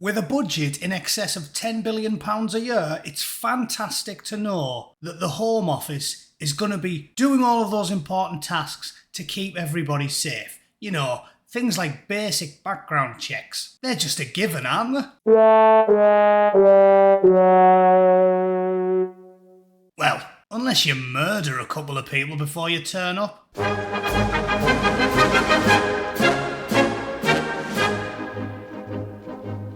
With a budget in excess of £10 billion a year, it's fantastic to know that the Home Office is going to be doing all of those important tasks to keep everybody safe. You know, things like basic background checks. They're just a given, aren't they? Well, unless you murder a couple of people before you turn up.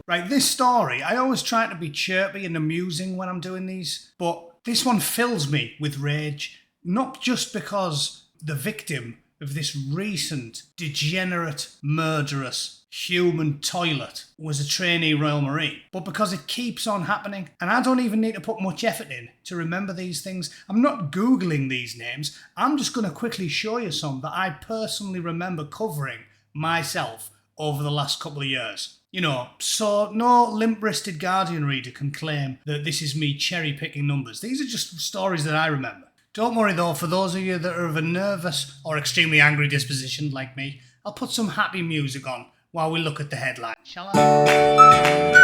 Right, this story, I always try to be chirpy and amusing when I'm doing these, but this one fills me with rage, not just because the victim of this recent, degenerate, murderous human toilet was a trainee Royal Marine, but because it keeps on happening, and I don't even need to put much effort in to remember these things. I'm not Googling these names, I'm just going to quickly show you some that I personally remember covering myself over the last couple of years. You know, so no limp-wristed Guardian reader can claim that this is me cherry-picking numbers. These are just stories that I remember. Don't worry though, for those of you that are of a nervous or extremely angry disposition like me, I'll put some happy music on while we look at the headline, shall I?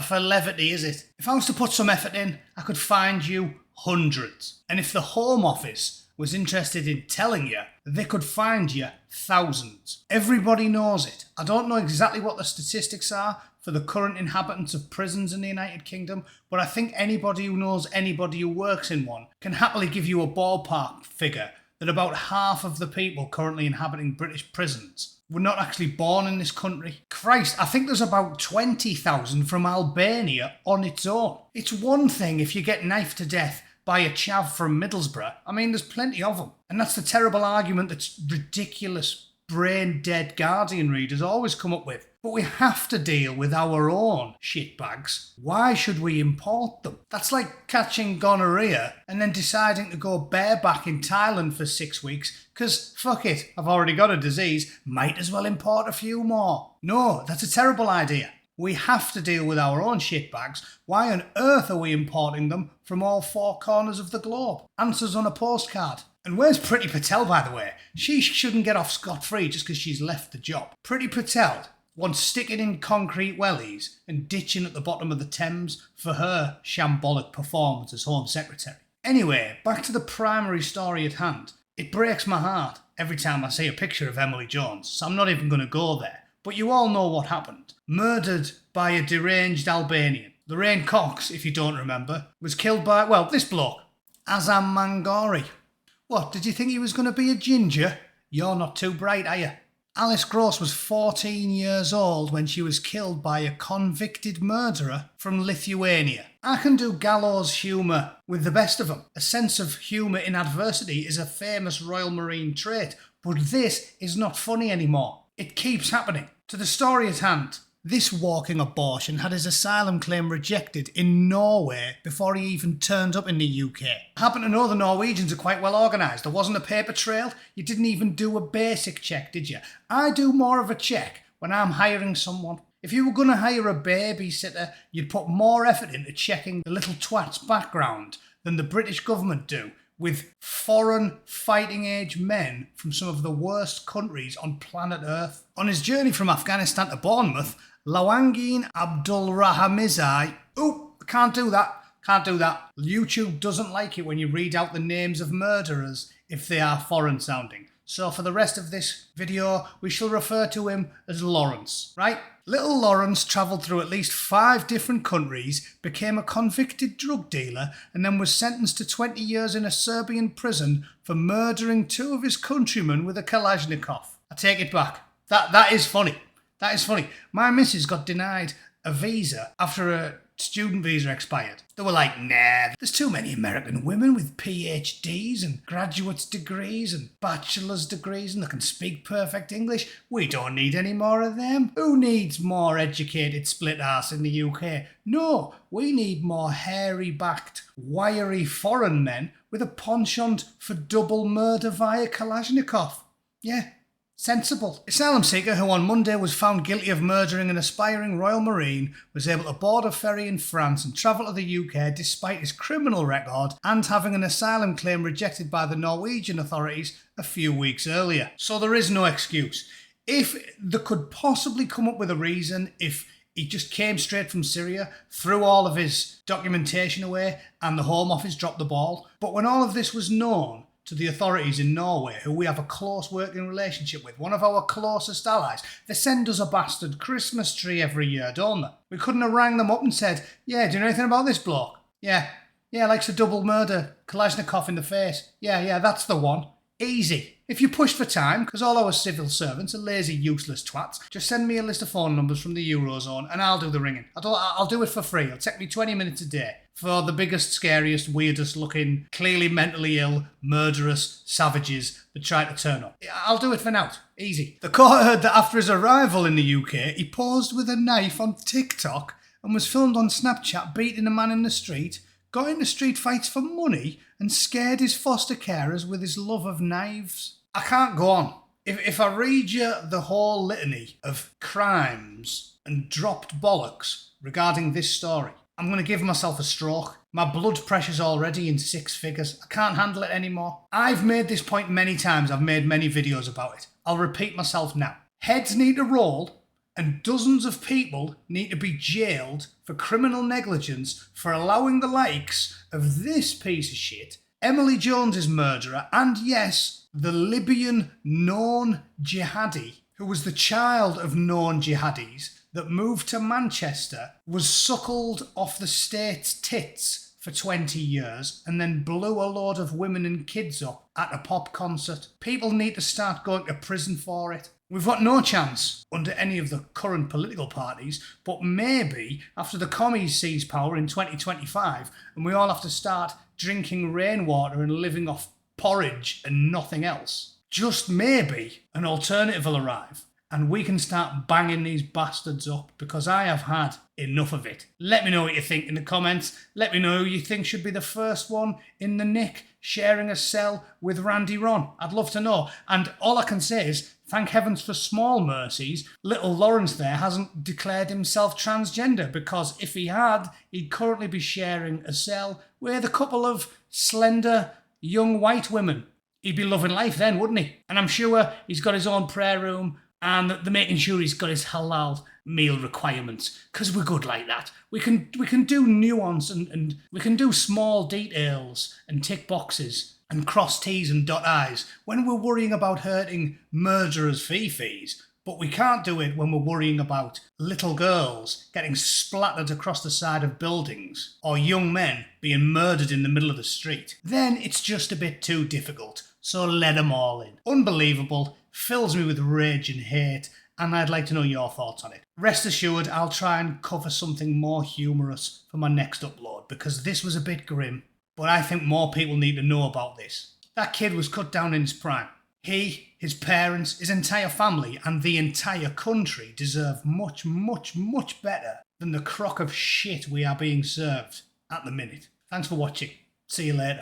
For levity, is it? If I was to put some effort in, I could find you hundreds. And if the Home Office was interested in telling you, they could find you thousands. Everybody knows it. I don't know exactly what the statistics are for the current inhabitants of prisons in the United Kingdom, but I think anybody who knows anybody who works in one can happily give you a ballpark figure that about half of the people currently inhabiting British prisons were not actually born in this country. Christ, I think there's about 20,000 from Albania on its own. It's one thing if you get knifed to death by a chav from Middlesbrough. I mean, there's plenty of them. And that's the terrible argument that ridiculous, brain-dead Guardian readers always come up with. But we have to deal with our own shitbags. Why should we import them? That's like catching gonorrhea and then deciding to go bareback in Thailand for 6 weeks because, fuck it, I've already got a disease, might as well import a few more. No, that's a terrible idea. We have to deal with our own shitbags. Why on earth are we importing them from all four corners of the globe? Answers on a postcard. And where's Priti Patel, by the way? She shouldn't get off scot-free just because she's left the job. Priti Patel once sticking in concrete wellies and ditching at the bottom of the Thames for her shambolic performance as Home Secretary. Anyway, back to the primary story at hand. It breaks my heart every time I see a picture of Emily Jones, so I'm not even going to go there. But you all know what happened. Murdered by a deranged Albanian. Lorraine Cox, if you don't remember, was killed by, well, this bloke, Azam Mangori. What, did you think he was going to be a ginger? You're not too bright, are you? Alice Gross was 14 years old when she was killed by a convicted murderer from Lithuania. I can do gallows humour with the best of them. A sense of humour in adversity is a famous Royal Marine trait, but this is not funny anymore. It keeps happening. To the story at hand, this walking abortion had his asylum claim rejected in Norway before he even turned up in the UK. I happen to know the Norwegians are quite well organised. There wasn't a paper trail. You didn't even do a basic check, did you? I do more of a check when I'm hiring someone. If you were going to hire a babysitter, you'd put more effort into checking the little twat's background than the British government do with foreign fighting-age men from some of the worst countries on planet Earth. On his journey from Afghanistan to Bournemouth, Lawangeen Abdulrahimzai... Oh, can't do that. YouTube doesn't like it when you read out the names of murderers if they are foreign-sounding. So for the rest of this video, we shall refer to him as Lawrence, right? Little Lawrence travelled through at least 5 different countries, became a convicted drug dealer, and then was sentenced to 20 years in a Serbian prison for murdering 2 of his countrymen with a Kalashnikov. I take it back. That is funny. That is funny. My missus got denied a visa after a student visa expired. They were like, nah, there's too many American women with PhDs and graduate degrees and bachelor's degrees and they can speak perfect English. We don't need any more of them. Who needs more educated split arse in the UK? No, we need more hairy-backed, wiry foreign men with a penchant for double murder via Kalashnikov. Yeah. Sensible. Asylum seeker who on Monday was found guilty of murdering an aspiring Royal Marine was able to board a ferry in France and travel to the UK despite his criminal record and having an asylum claim rejected by the Norwegian authorities a few weeks earlier. So there is no excuse. If they could possibly come up with a reason, if he just came straight from Syria, threw all of his documentation away and the Home Office dropped the ball. But when all of this was known to the authorities in Norway, who we have a close working relationship with, one of our closest allies, they send us a bastard Christmas tree every year, don't they? We couldn't have rang them up and said, yeah, do you know anything about this bloke? Yeah, likes to double murder, Kalashnikov in the face. Yeah, that's the one. Easy. If you push for time, because all our civil servants are lazy, useless twats, just send me a list of phone numbers from the Eurozone and I'll do the ringing. I'll do it for free. It'll take me 20 minutes a day for the biggest, scariest, weirdest looking, clearly mentally ill, murderous savages that try to turn up. I'll do it for now. Easy. The court heard that after his arrival in the UK, he posed with a knife on TikTok and was filmed on Snapchat beating a man in the street, got into street fights for money and scared his foster carers with his love of knives. I can't go on. If I read you the whole litany of crimes and dropped bollocks regarding this story, I'm going to give myself a stroke. My blood pressure's already in 6 figures. I can't handle it anymore. I've made this point many times. I've made many videos about it. I'll repeat myself now. Heads need to roll and dozens of people need to be jailed for criminal negligence for allowing the likes of this piece of shit, Emily Jones's murderer, and yes, the Libyan known jihadi, who was the child of known jihadis that moved to Manchester, was suckled off the state's tits for 20 years and then blew a load of women and kids up at a pop concert. People need to start going to prison for it. We've got no chance under any of the current political parties, but maybe after the commies seize power in 2025 and we all have to start drinking rainwater and living off porridge and nothing else, just maybe an alternative will arrive and we can start banging these bastards up, because I have had enough of it. Let me know what you think in the comments. Let me know who you think should be the first one in the nick sharing a cell with Randy Ron. I'd love to know. And all I can say is, thank heavens for small mercies, little Lawrence there hasn't declared himself transgender, because if he had, he'd currently be sharing a cell with a couple of slender young white women. He'd be loving life then, wouldn't he? And I'm sure he's got his own prayer room and they're making sure he's got his halal meal requirements, because we're good like that. We can do nuance and we can do small details and tick boxes and cross T's and dot I's when we're worrying about hurting murderers' fee-fees. But we can't do it when we're worrying about little girls getting splattered across the side of buildings or young men being murdered in the middle of the street. Then it's just a bit too difficult. So let them all in. Unbelievable, fills me with rage and hate, and I'd like to know your thoughts on it. Rest assured, I'll try and cover something more humorous for my next upload, because this was a bit grim, but I think more people need to know about this. That kid was cut down in his prime. He, his parents, his entire family, and the entire country deserve much, much, much better than the crock of shit we are being served at the minute. Thanks for watching. See you later.